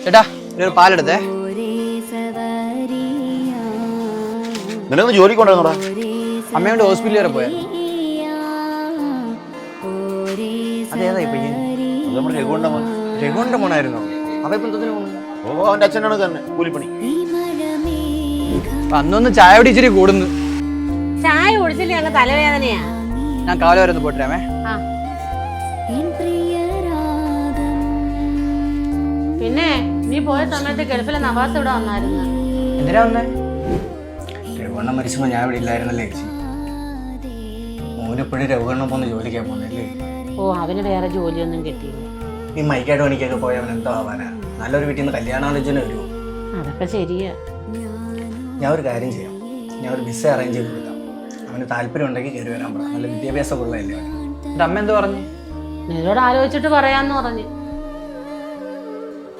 ചേട്ടാ ഒരു പാലെടുത്തേ. നിനക്ക് ജോലിക്ക് കൊണ്ടുവന്നോടാ? അമ്മയോട് ഹോസ്പിറ്റലിൽ വരെ പോയാ. അതേതാ പയ്യൻ? നമ്മുടെ രഘുവിന്റെ മോൻ. രഘുവിന്റെ മോനായിരുന്നോ? അവ ഇപ്പൊ എന്തിനു പോണു? ഓ അവന്റെ അച്ഛനാണ് തന്നെ കൂലിപ്പണി. അന്നൊന്ന് ചായ കുടിച്ചിരി കൂടുന്നു. ചായ കുടിച്ചില്ലേ അങ്ങ് തലവേദനയാ. ഞാൻ കാല വരെ ഒന്ന് പോയിട്ടേ. പിന്നെ നീ പോയ സമയത്ത് ഗൾഫിലെ നവാസ് ഇവിടെ വന്നായിരുന്നു. എന്തിനാ വന്നേ? രഘുവണ്ണം മരിച്ചപ്പോ ഞാൻ ഇവിടെ ഇല്ലായിരുന്നല്ലേ ചേച്ചി. മോനെപ്പോഴും രഘുവണ്ണം പോന്ന് ജോലിക്കാൻ പോന്നല്ലേ. ഓ അവന് വേറെ ജോലിയൊന്നും കിട്ടിയില്ല. ഈ മൈക്കാട്ട് പണിക്കൊക്കെ പോയവൻ എന്തോ ആവാനാ. നല്ലൊരു വീട്ടിൽ നിന്ന് കല്യാണാലോചന വരുമോ? അതൊക്കെ ശരിയാ. ഞാൻ ഒരു കാര്യം ചെയ്യാം, ഞാൻ ഒരു വിസ അറേഞ്ച് ചെയ്ത് കൊടുക്കാം. അവന് താല്പര്യം ഉണ്ടെങ്കിൽ കയറി വരാൻ പറയാം. നല്ല വിദ്യാഭ്യാസമുള്ളതല്ലേ അവന്. എന്റെ അമ്മ എന്ത് പറഞ്ഞു? നിന്നോട് ആലോചിച്ചിട്ട് പറയാന്ന് പറഞ്ഞു.